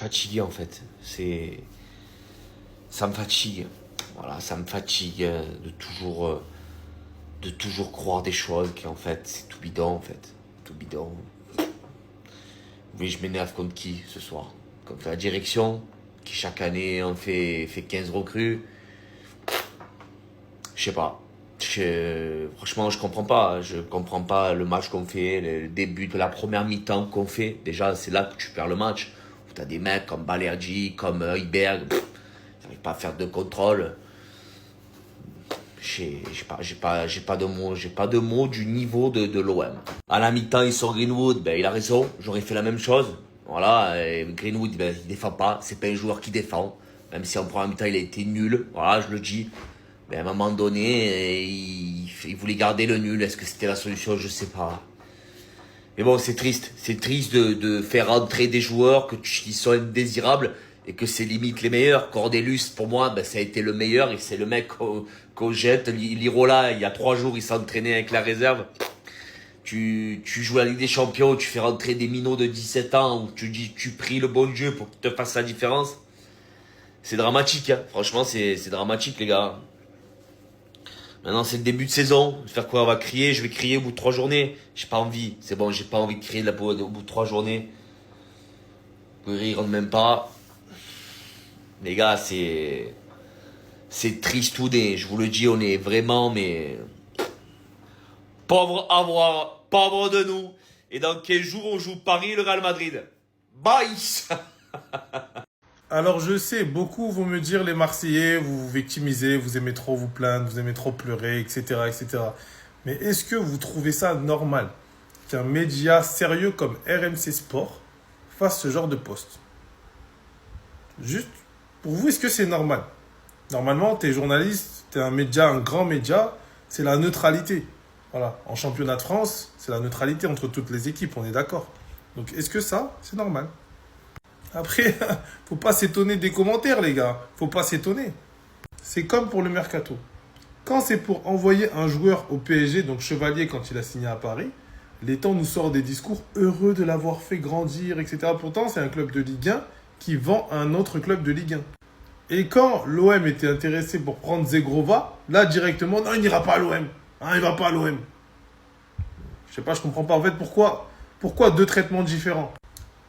fatigué en fait. Ça me fatigue. Voilà, ça me fatigue de toujours croire des choses qui en fait c'est tout bidon en fait. Tout bidon. Oui, je m'énerve contre qui ce soir? Contre la direction, qui chaque année en fait 15 recrues. Je sais pas. Franchement, je comprends pas. Je comprends pas le match qu'on fait, le début de la première mi-temps qu'on fait. Déjà, c'est là que tu perds le match. Où t'as des mecs comme Balerdi, comme Heuberg. Ils n'arrivent pas à faire de contrôle. J'ai pas de mots du niveau de l'OM. À la mi-temps, il sort Greenwood. Ben, il a raison. J'aurais fait la même chose. Voilà. Et Greenwood, ben, il défend pas. C'est pas un joueur qui défend. Même si en première mi-temps, il a été nul. Voilà, je le dis. Mais à un moment donné, il voulait garder le nul. Est-ce que c'était la solution? Je sais pas. Mais bon, c'est triste. C'est triste de faire entrer des joueurs qui sont indésirables et que c'est limite les meilleurs. Cordelius, pour moi, ben, ça a été le meilleur et c'est le mec qu'on jette. Lirola, il y a 3 jours, il s'est entraîné avec la réserve. Tu joues à la Ligue des Champions, tu fais rentrer des minots de 17 ans où tu pries le bon Dieu pour qu'il te fasse la différence. C'est dramatique, hein. Franchement, c'est dramatique, les gars. Maintenant, c'est le début de saison. Je vais faire quoi? On va crier. Je vais crier au bout de 3 journées. J'ai pas envie. C'est bon, j'ai pas envie de crier au bout de 3 journées. Ils rentrent même pas. Les gars, c'est tristouné. Je vous le dis, on est vraiment, mais pauvre à voir, pauvre de nous. Et dans 15 jours, on joue Paris et le Real Madrid. Bye. Alors je sais, beaucoup vont me dire les Marseillais, vous vous victimisez, vous aimez trop vous plaindre, vous aimez trop pleurer, etc. etc. Mais est-ce que vous trouvez ça normal qu'un média sérieux comme RMC Sport fasse ce genre de post? Juste, pour vous, est-ce que c'est normal? Normalement, tu es journaliste, tu es un média, un grand média, c'est la neutralité. Voilà, en championnat de France, c'est la neutralité entre toutes les équipes, on est d'accord. Donc est-ce que ça, c'est normal? Après, faut pas s'étonner des commentaires, les gars. Faut pas s'étonner. C'est comme pour le mercato. Quand c'est pour envoyer un joueur au PSG, donc Chevalier quand il a signé à Paris, les temps nous sortent des discours heureux de l'avoir fait grandir, etc. Pourtant, c'est un club de Ligue 1 qui vend un autre club de Ligue 1. Et quand l'OM était intéressé pour prendre Zegrova, là directement, non, il n'ira pas à l'OM. Hein, il va pas à l'OM. Je sais pas, je comprends pas. En fait, pourquoi deux traitements différents?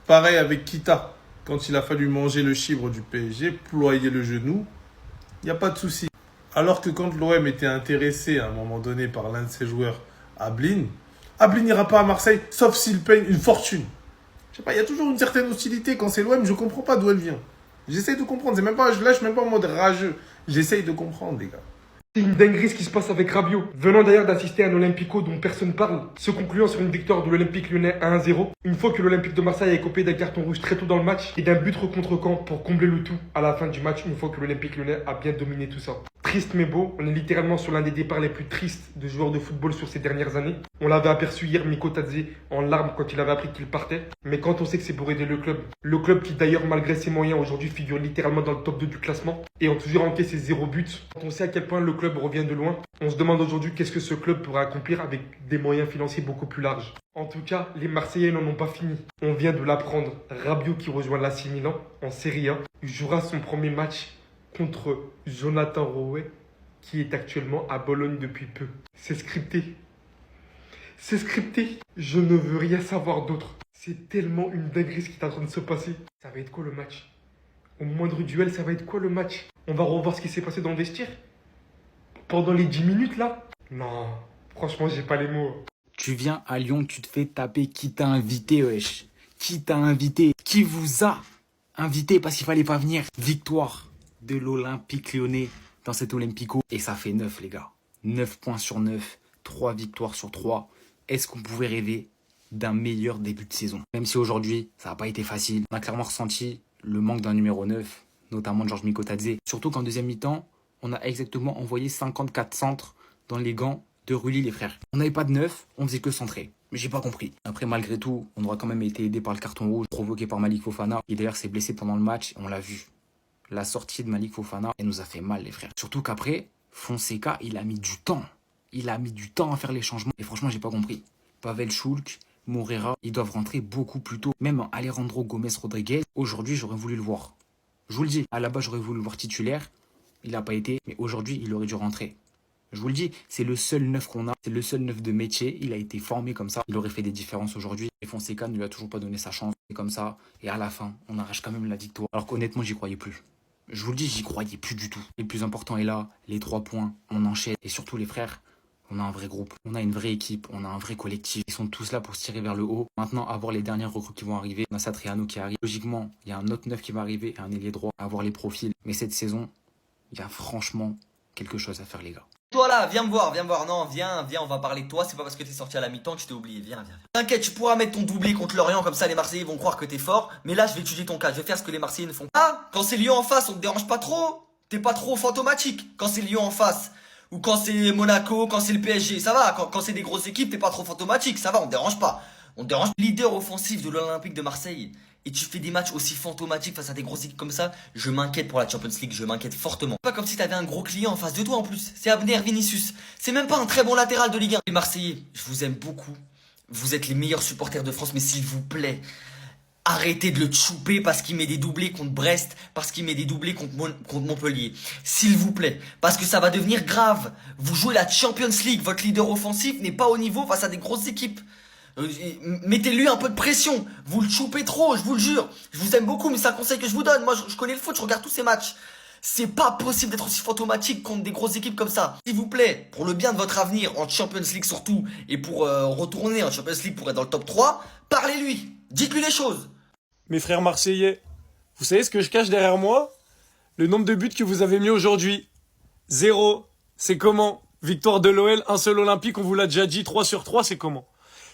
Pareil avec Kita. Quand il a fallu manger le chibre du PSG, ployer le genou, il n'y a pas de souci. Alors que quand l'OM était intéressé à un moment donné par l'un de ses joueurs, Ablin n'ira pas à Marseille, sauf s'il paye une fortune. Je sais pas, il y a toujours une certaine hostilité quand c'est l'OM, je comprends pas d'où elle vient. J'essaye de comprendre, c'est même pas, là je suis même pas en mode rageux. J'essaye de comprendre, les gars. C'est une dinguerie ce qui se passe avec Rabiot. Venant d'ailleurs d'assister à un Olympico dont personne parle, se concluant sur une victoire de l'Olympique Lyonnais 1-0, une fois que l'Olympique de Marseille a écopé d'un carton rouge très tôt dans le match et d'un but contre camp pour combler le tout à la fin du match, une fois que l'Olympique Lyonnais a bien dominé tout ça. Triste mais beau, on est littéralement sur l'un des départs les plus tristes de joueurs de football sur ces dernières années. On l'avait aperçu hier, Miko Tadze, en larmes quand il avait appris qu'il partait. Mais quand on sait que c'est pour aider le club qui d'ailleurs malgré ses moyens aujourd'hui figure littéralement dans le top 2 du classement, et ont toujours encaissé 0 but, quand on sait à quel point le club revient de loin, on se demande aujourd'hui qu'est-ce que ce club pourra accomplir avec des moyens financiers beaucoup plus larges. En tout cas, les Marseillais n'en ont pas fini. On vient de l'apprendre, Rabiot qui rejoint l'AC Milan en Serie A jouera son premier match contre Jonathan Rowe, qui est actuellement à Bologne depuis peu. C'est scripté. C'est scripté. Je ne veux rien savoir d'autre. C'est tellement une dinguerie ce qui est en train de se passer. Ça va être quoi le match? Au moindre duel, ça va être quoi le match? On va revoir ce qui s'est passé dans le vestiaire? Pendant les 10 minutes là? Non, franchement, j'ai pas les mots. Tu viens à Lyon, tu te fais taper. Qui t'a invité, wesh? Qui t'a invité? Qui vous a invité parce qu'il fallait pas venir? Victoire de l'Olympique Lyonnais dans cet Olympico. Et ça fait 9, les gars. 9 points sur 9. 3 victoires sur 3. Est-ce qu'on pouvait rêver d'un meilleur début de saison? Même si aujourd'hui, ça n'a pas été facile. On a clairement ressenti le manque d'un numéro 9, notamment de Georges Mikotadze. Surtout qu'en deuxième mi-temps, on a exactement envoyé 54 centres dans les gants de Rulli, les frères. On n'avait pas de 9, on faisait que centrer. Mais j'ai pas compris. Après, malgré tout, on aura quand même été aidé par le carton rouge provoqué par Malik Fofana. Et d'ailleurs, s'est blessé pendant le match, et on l'a vu. La sortie de Malik Fofana, elle nous a fait mal, les frères. Surtout qu'après, Fonseca, il a mis du temps. Il a mis du temps à faire les changements. Et franchement, j'ai pas compris. Pavel Schulk, Moreira, ils doivent rentrer beaucoup plus tôt. Même Alejandro Gomez Rodriguez, aujourd'hui, j'aurais voulu le voir. Je vous le dis, à la base, j'aurais voulu le voir titulaire. Il n'a pas été, mais aujourd'hui, il aurait dû rentrer. Je vous le dis, c'est le seul neuf qu'on a, c'est le seul neuf de métier. Il a été formé comme ça. Il aurait fait des différences aujourd'hui. Et Fonseca ne lui a toujours pas donné sa chance. C'est comme ça. Et à la fin, on arrache quand même la victoire. Alors qu'honnêtement, j'y croyais plus. Je vous le dis, j'y croyais plus du tout. Et le plus important est là, les 3 points, on enchaîne. Et surtout les frères, on a un vrai groupe, on a une vraie équipe, on a un vrai collectif. Ils sont tous là pour se tirer vers le haut. Maintenant, à voir les dernières recrues qui vont arriver. On a Satriano qui arrive. Logiquement, il y a un autre neuf qui va arriver, un ailier droit, à voir les profils. Mais cette saison, il y a franchement quelque chose à faire, les gars. Toi là, viens me voir, non, viens, on va parler de toi, c'est pas parce que t'es sorti à la mi-temps que je t'ai oublié, viens. T'inquiète, tu pourras mettre ton doublé contre Lorient, comme ça les Marseillais vont croire que t'es fort, mais là je vais étudier ton cas, je vais faire ce que les Marseillais ne font pas. Ah, quand c'est Lyon en face, on te dérange pas trop, t'es pas trop fantomatique, quand c'est Lyon en face, ou quand c'est Monaco, quand c'est le PSG, ça va, quand c'est des grosses équipes, t'es pas trop fantomatique, ça va, on te dérange pas. On te dérange. Leader offensif de l'Olympique de Marseille. Et tu fais des matchs aussi fantomatiques face à des grosses équipes comme ça, je m'inquiète pour la Champions League, je m'inquiète fortement. Pas comme si t'avais un gros client en face de toi en plus, c'est Abner Vinicius. C'est même pas un très bon latéral de Ligue 1. Les Marseillais, je vous aime beaucoup, vous êtes les meilleurs supporters de France, mais s'il vous plaît, arrêtez de le chouper parce qu'il met des doublés contre Brest, parce qu'il met des doublés contre Montpellier. S'il vous plaît, parce que ça va devenir grave. Vous jouez la Champions League, votre leader offensif n'est pas au niveau face à des grosses équipes. Mettez-lui un peu de pression. Vous le choupez trop, je vous le jure. Je vous aime beaucoup, mais c'est un conseil que je vous donne. Moi, je connais le foot, je regarde tous ces matchs. C'est pas possible d'être aussi fantomatique contre des grosses équipes comme ça. S'il vous plaît, pour le bien de votre avenir, en Champions League surtout, et pour retourner en Champions League pour être dans le top 3, parlez-lui. Dites-lui les choses. Mes frères marseillais, vous savez ce que je cache derrière moi? Le nombre de buts que vous avez mis aujourd'hui. 0. C'est comment? Victoire de l'OL, un seul olympique, on vous l'a déjà dit, 3 sur 3, c'est comment?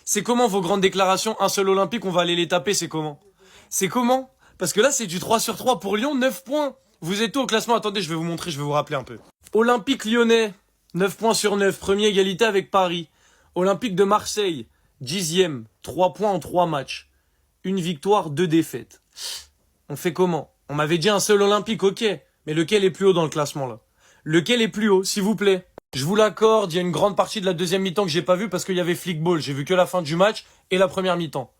C'est comment vos grandes déclarations, un seul olympique, on va aller les taper, c'est comment? C'est comment? Parce que là, c'est du 3 sur 3 pour Lyon, 9 points. Vous êtes où au classement? Attendez, je vais vous montrer, je vais vous rappeler un peu. Olympique lyonnais, 9 points sur 9, premier égalité avec Paris. Olympique de Marseille, 10e, 3 points en 3 matchs. Une victoire, 2 défaites. On fait comment? On m'avait dit un seul olympique, ok. Mais lequel est plus haut dans le classement, là? Lequel est plus haut, s'il vous plaît? Je vous l'accorde, il y a une grande partie de la deuxième mi-temps que j'ai pas vu parce qu'il y avait flickball. J'ai vu que la fin du match et la première mi-temps.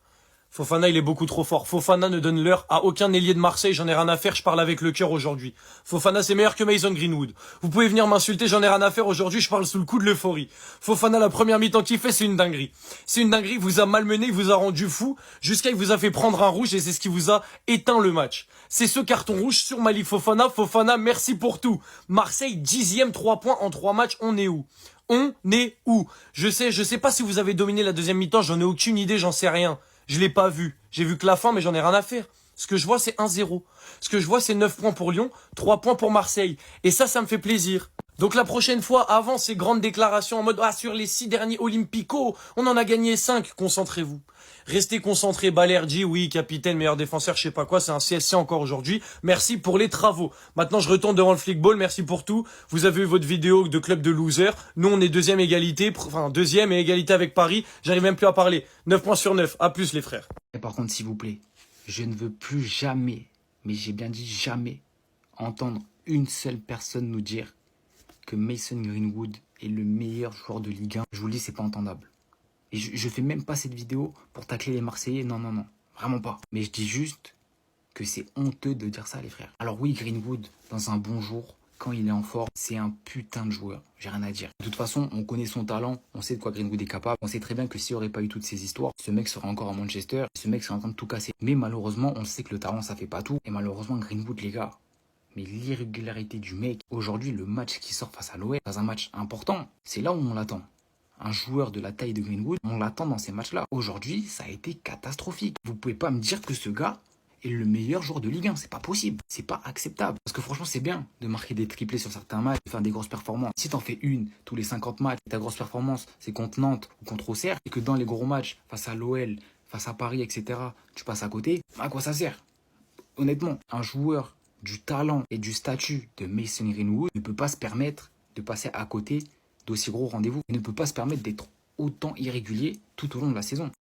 Fofana, il est beaucoup trop fort. Fofana ne donne l'heure à aucun ailier de Marseille. J'en ai rien à faire, je parle avec le cœur aujourd'hui. Fofana, c'est meilleur que Mason Greenwood. Vous pouvez venir m'insulter, j'en ai rien à faire aujourd'hui, je parle sous le coup de l'euphorie. Fofana, la première mi-temps qu'il fait, c'est une dinguerie. C'est une dinguerie, il vous a malmené, il vous a rendu fou, jusqu'à il vous a fait prendre un rouge et c'est ce qui vous a éteint le match. C'est ce carton rouge sur Malik Fofana. Fofana, merci pour tout. Marseille, 10e, 3 points en 3 matchs, on est où? On est où? Je sais pas si vous avez dominé la deuxième mi-temps, j'en ai aucune idée, j'en sais rien. Je l'ai pas vu. J'ai vu que la fin, mais j'en ai rien à faire. Ce que je vois, c'est 1-0. Ce que je vois, c'est 9 points pour Lyon, 3 points pour Marseille. Et ça me fait plaisir. Donc la prochaine fois, avant ces grandes déclarations en mode « Ah, sur les 6 derniers Olympico, on en a gagné 5 », concentrez-vous. Restez concentrés. Balerdi, oui, capitaine, meilleur défenseur, je sais pas quoi, c'est un CSC encore aujourd'hui. Merci pour les travaux. Maintenant, je retourne devant le flickball, merci pour tout. Vous avez eu votre vidéo de club de loser. Nous, on est deuxième égalité, deuxième et égalité avec Paris. J'arrive même plus à parler. 9 points sur 9. À plus, les frères. Et par contre, s'il vous plaît, je ne veux plus jamais, mais j'ai bien dit jamais, entendre une seule personne nous dire que Mason Greenwood est le meilleur joueur de Ligue 1. Je vous le dis, c'est pas entendable. Et je fais même pas cette vidéo pour tacler les Marseillais, non, vraiment pas. Mais je dis juste que c'est honteux de dire ça, les frères. Alors oui, Greenwood, dans un bon jour, quand il est en forme, c'est un putain de joueur, j'ai rien à dire. De toute façon, on connaît son talent, on sait de quoi Greenwood est capable, on sait très bien que s'il n'y aurait pas eu toutes ces histoires, ce mec serait encore à Manchester, ce mec serait en train de tout casser. Mais malheureusement, on sait que le talent, ça fait pas tout. Et malheureusement, Greenwood, les gars, mais l'irrégularité du mec, aujourd'hui, le match qui sort face à l'OL, dans un match important, c'est là où on l'attend. Un joueur de la taille de Greenwood, on l'attend dans ces matchs-là. Aujourd'hui, ça a été catastrophique. Vous pouvez pas me dire que ce gars est le meilleur joueur de Ligue 1. C'est pas possible. C'est pas acceptable. Parce que franchement, c'est bien de marquer des triplés sur certains matchs, de faire des grosses performances. Si t'en fais une tous les 50 matchs, ta grosse performance, c'est contre Nantes ou contre Auxerre, et que dans les gros matchs, face à l'OL, face à Paris, etc., tu passes à côté, à quoi ça sert? Honnêtement, un joueur du talent et du statut de Mason Greenwood ne peut pas se permettre de passer à côté d'aussi gros rendez-vous. Il ne peut pas se permettre d'être autant irrégulier tout au long de la saison.